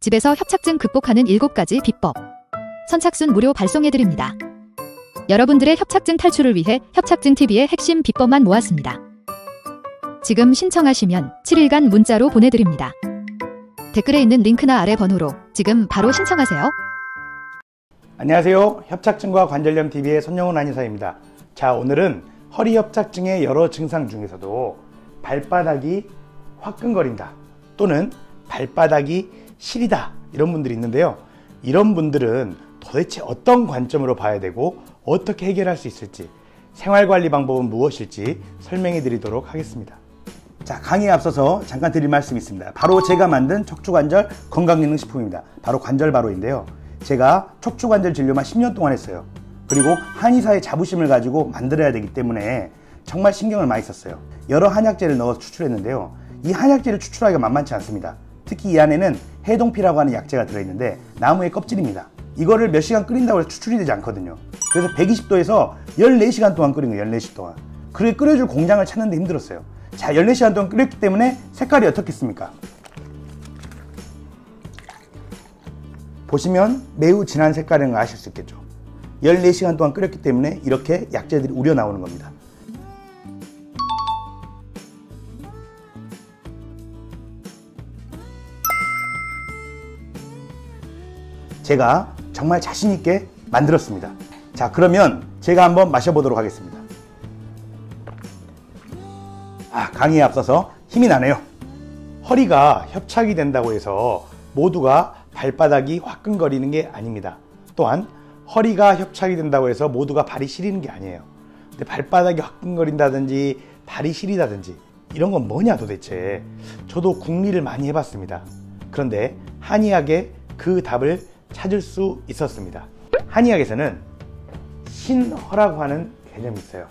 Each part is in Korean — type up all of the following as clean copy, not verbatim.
집에서 협착증 극복하는 7가지 비법. 선착순 무료 발송해드립니다. 여러분들의 협착증 탈출을 위해 협착증TV의 핵심 비법만 모았습니다. 지금 신청하시면 7일간 문자로 보내드립니다. 댓글에 있는 링크나 아래 번호로 지금 바로 신청하세요. 안녕하세요. 협착증과 관절염TV의 손영훈 한의사입니다. 자, 오늘은 허리 협착증의 여러 증상 중에서도 발바닥이 화끈거린다 또는 발바닥이 시리다 이런 분들이 있는데요. 이런 분들은 도대체 어떤 관점으로 봐야 되고 어떻게 해결할 수 있을지, 생활관리 방법은 무엇일지 설명해 드리도록 하겠습니다. 자, 강의에 앞서서 잠깐 드릴 말씀이 있습니다. 바로 제가 만든 척추관절 건강기능식품입니다. 바로 관절바로인데요. 제가 척추관절 진료만 10년 동안 했어요. 그리고 한의사의 자부심을 가지고 만들어야 되기 때문에 정말 신경을 많이 썼어요. 여러 한약재를 넣어서 추출했는데요. 이 한약재를 추출하기가 만만치 않습니다. 특히 이 안에는 해동피라고 하는 약재가 들어있는데 나무의 껍질입니다. 이거를 몇 시간 끓인다고 해서 추출이 되지 않거든요. 그래서 120도에서 14시간 동안 끓인 거예요. 14시간 동안. 그렇게 끓여줄 공장을 찾는데 힘들었어요. 자, 14시간 동안 끓였기 때문에 색깔이 어떻겠습니까? 보시면 매우 진한 색깔인 걸 아실 수 있겠죠. 14시간 동안 끓였기 때문에 이렇게 약재들이 우려 나오는 겁니다. 제가 정말 자신있게 만들었습니다. 자, 그러면 제가 한번 마셔보도록 하겠습니다. 강의에 앞서서 힘이 나네요. 허리가 협착이 된다고 해서 모두가 발바닥이 화끈거리는 게 아닙니다. 또한 허리가 협착이 된다고 해서 모두가 발이 시리는 게 아니에요. 근데 발바닥이 화끈거린다든지 발이 시리다든지 이런 건 뭐냐 도대체. 저도 궁리를 많이 해봤습니다. 그런데 한의학에 그 답을 찾을 수 있었습니다. 한의학에서는 신허라고 하는 개념이 있어요.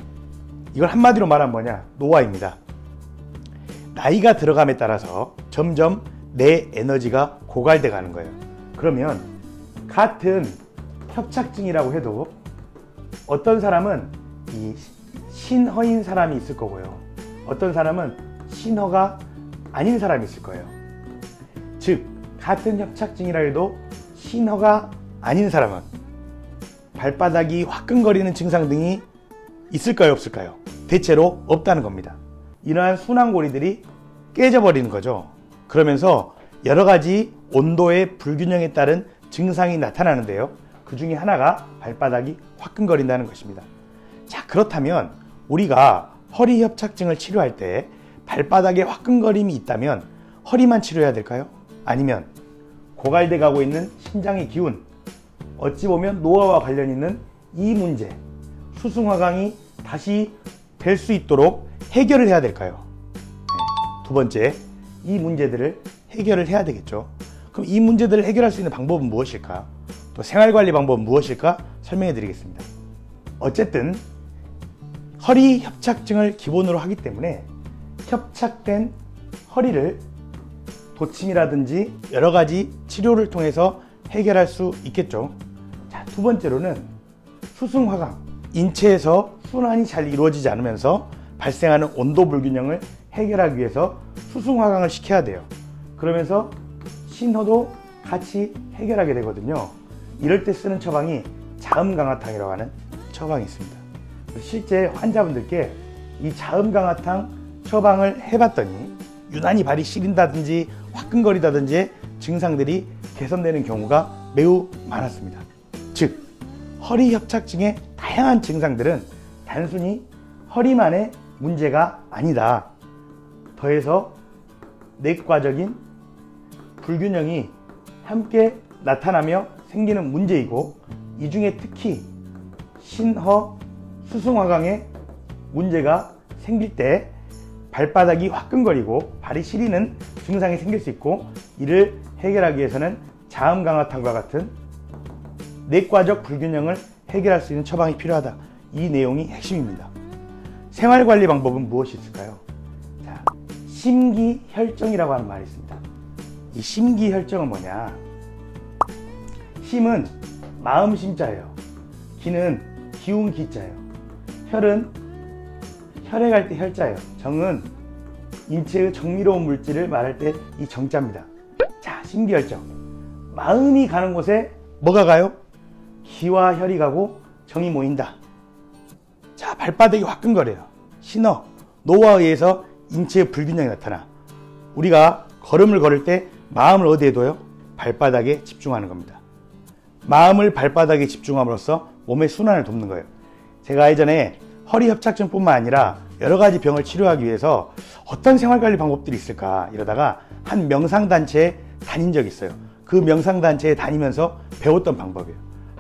이걸 한마디로 말하면 뭐냐? 노화입니다. 나이가 들어감에 따라서 점점 내 에너지가 고갈돼 가는 거예요. 그러면 같은 협착증이라고 해도 어떤 사람은 이 신허인 사람이 있을 거고요. 어떤 사람은 신허가 아닌 사람이 있을 거예요. 즉, 같은 협착증이라 해도 신허가 아닌 사람은 발바닥이 화끈거리는 증상 등이 있을까요, 없을까요? 대체로 없다는 겁니다. 이러한 순환고리들이 깨져버리는 거죠. 그러면서 여러 가지 온도의 불균형에 따른 증상이 나타나는데요. 그 중에 하나가 발바닥이 화끈거린다는 것입니다. 자, 그렇다면 우리가 허리 협착증을 치료할 때 발바닥에 화끈거림이 있다면 허리만 치료해야 될까요? 아니면 고갈돼 가고 있는 심장의 기운, 어찌 보면 노화와 관련 있는 이 문제, 수승화강이 다시 될 수 있도록 해결을 해야 될까요? 두 번째, 이 문제들을 해결을 해야 되겠죠. 그럼 이 문제들을 해결할 수 있는 방법은 무엇일까? 또 생활관리 방법은 무엇일까? 설명해 드리겠습니다. 어쨌든 허리 협착증을 기본으로 하기 때문에 협착된 허리를 도침이라든지 여러 가지 치료를 통해서 해결할 수 있겠죠. 자, 두 번째로는 수승화강. 인체에서 순환이 잘 이루어지지 않으면서 발생하는 온도 불균형을 해결하기 위해서 수승화강을 시켜야 돼요. 그러면서 신허도 같이 해결하게 되거든요. 이럴 때 쓰는 처방이 자음강화탕이라고 하는 처방이 있습니다. 실제 환자분들께 이 자음강화탕 처방을 해봤더니 유난히 발이 시린다든지 화끈거리다든지 증상들이 개선되는 경우가 매우 많았습니다. 즉, 허리 협착증의 다양한 증상들은 단순히 허리만의 문제가 아니다. 더해서 내과적인 불균형이 함께 나타나며 생기는 문제이고, 이 중에 특히 신허 수승화강의 문제가 생길 때 발바닥이 화끈거리고 발이 시리는 증상이 생길 수 있고, 이를 해결하기 위해서는 자음강화탕과 같은 내과적 불균형을 해결할 수 있는 처방이 필요하다. 이 내용이 핵심입니다. 생활관리 방법은 무엇이 있을까요? 자, 심기혈정이라고 하는 말이 있습니다. 이 심기혈정은 뭐냐? 심은 마음 심자예요. 기는 기운 기자예요. 혈은 혈액할 때 혈자예요. 정은 인체의 정미로운 물질을 말할 때 이 정자입니다. 자, 심기혈정. 마음이 가는 곳에 뭐가 가요? 기와 혈이 가고 정이 모인다. 자, 발바닥이 화끈거려요. 신호, 노화에 의해서 인체의 불균형이 나타나. 우리가 걸음을 걸을 때 마음을 어디에 둬요? 발바닥에 집중하는 겁니다. 마음을 발바닥에 집중함으로써 몸의 순환을 돕는 거예요. 제가 예전에 허리 협착증뿐만 아니라 여러 가지 병을 치료하기 위해서 어떤 생활관리 방법들이 있을까 이러다가 한 명상단체에 다닌 적이 있어요. 그 명상단체에 다니면서 배웠던 방법이에요.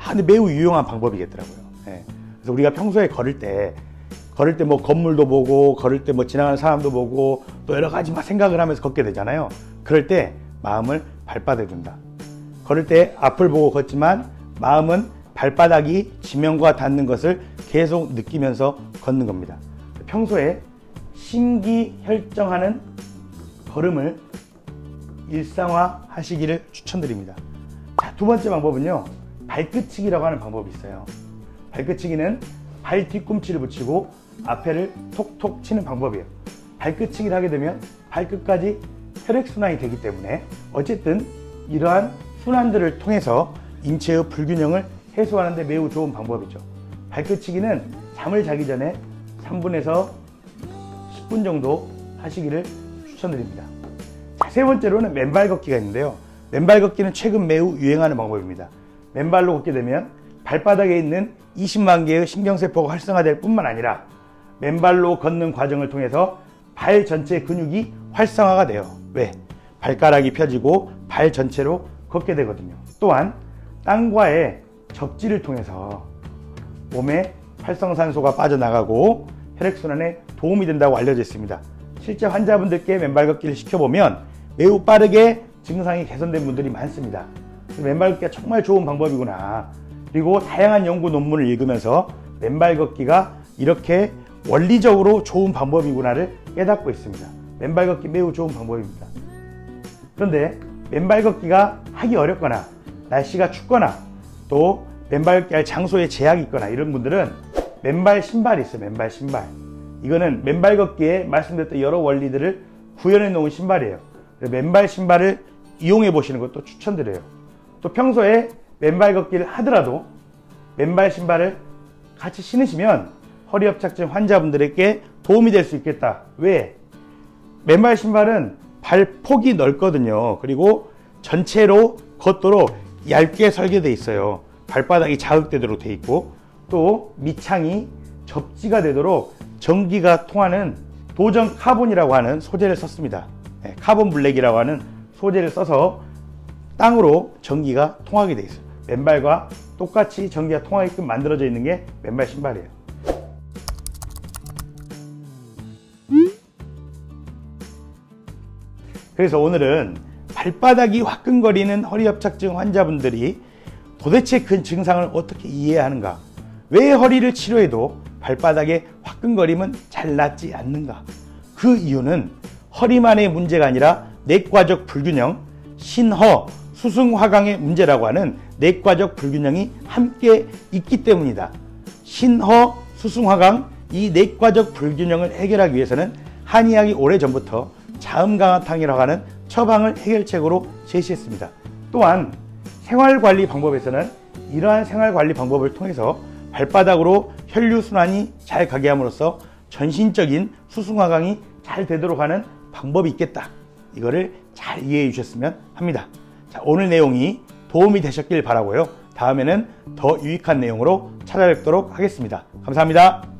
근데 매우 유용한 방법이겠더라고요. 예. 그래서 우리가 평소에 걸을 때 뭐 건물도 보고, 걸을 때 뭐 지나가는 사람도 보고, 또 여러 가지 막 생각을 하면서 걷게 되잖아요. 그럴 때 마음을 발바닥에 둔다. 걸을 때 앞을 보고 걷지만 마음은 발바닥이 지면과 닿는 것을 계속 느끼면서 걷는 겁니다. 평소에 심기혈정하는 걸음을 일상화 하시기를 추천드립니다. 자, 두 번째 방법은요, 발끝치기라고 하는 방법이 있어요. 발끝치기는 발 뒤꿈치를 붙이고 앞에를 톡톡 치는 방법이에요. 발끝치기를 하게 되면 발끝까지 혈액순환이 되기 때문에 어쨌든 이러한 순환들을 통해서 인체의 불균형을 해소하는 데 매우 좋은 방법이죠. 발끝치기는 잠을 자기 전에 3분에서 10분 정도 하시기를 추천드립니다. 자, 세 번째로는 맨발 걷기가 있는데요. 맨발 걷기는 최근 매우 유행하는 방법입니다. 맨발로 걷게 되면 발바닥에 있는 20만 개의 신경세포가 활성화될 뿐만 아니라 맨발로 걷는 과정을 통해서 발 전체 근육이 활성화가 돼요. 왜? 발가락이 펴지고 발 전체로 걷게 되거든요. 또한 땀과의 접지를 통해서 몸에 활성산소가 빠져나가고 혈액순환에 도움이 된다고 알려져 있습니다. 실제 환자분들께 맨발 걷기를 시켜보면 매우 빠르게 증상이 개선된 분들이 많습니다. 맨발 걷기가 정말 좋은 방법이구나. 그리고 다양한 연구 논문을 읽으면서 맨발 걷기가 이렇게 원리적으로 좋은 방법이구나를 깨닫고 있습니다. 맨발 걷기 매우 좋은 방법입니다. 그런데 맨발 걷기가 하기 어렵거나 날씨가 춥거나 또 맨발 걷기 할 장소에 제약이 있거나 이런 분들은 맨발 신발이 있어요. 맨발 신발. 이거는 맨발 걷기에 말씀드렸던 여러 원리들을 구현해 놓은 신발이에요. 맨발 신발을 이용해 보시는 것도 추천드려요. 또 평소에 맨발 걷기를 하더라도 맨발 신발을 같이 신으시면 허리 협착증 환자분들에게 도움이 될 수 있겠다. 왜? 맨발 신발은 발폭이 넓거든요. 그리고 전체로 걷도록 얇게 설계되어 있어요. 발바닥이 자극되도록 되어 있고 또 밑창이 접지가 되도록 전기가 통하는 도전 카본이라고 하는 소재를 썼습니다. 카본 블랙이라고 하는 소재를 써서 땅으로 전기가 통하게 되어 있어요. 맨발과 똑같이 전기가 통하게끔 만들어져 있는 게 맨발 신발이에요. 그래서 오늘은 발바닥이 화끈거리는 허리협착증 환자분들이 도대체 그 증상을 어떻게 이해하는가, 왜 허리를 치료해도 발바닥의 화끈거림은 잘 낫지 않는가, 그 이유는 허리만의 문제가 아니라 내과적 불균형, 신허, 수승화강의 문제라고 하는 내과적 불균형이 함께 있기 때문이다. 신허, 수승화강, 이 내과적 불균형을 해결하기 위해서는 한의학이 오래전부터 자음강화탕이라고 하는 처방을 해결책으로 제시했습니다. 또한 생활관리 방법에서는 이러한 생활관리 방법을 통해서 발바닥으로 혈류순환이 잘 가게 함으로써 전신적인 수승화강이 잘 되도록 하는 방법이 있겠다. 이거를 잘 이해해 주셨으면 합니다. 자, 오늘 내용이 도움이 되셨길 바라고요. 다음에는 더 유익한 내용으로 찾아뵙도록 하겠습니다. 감사합니다.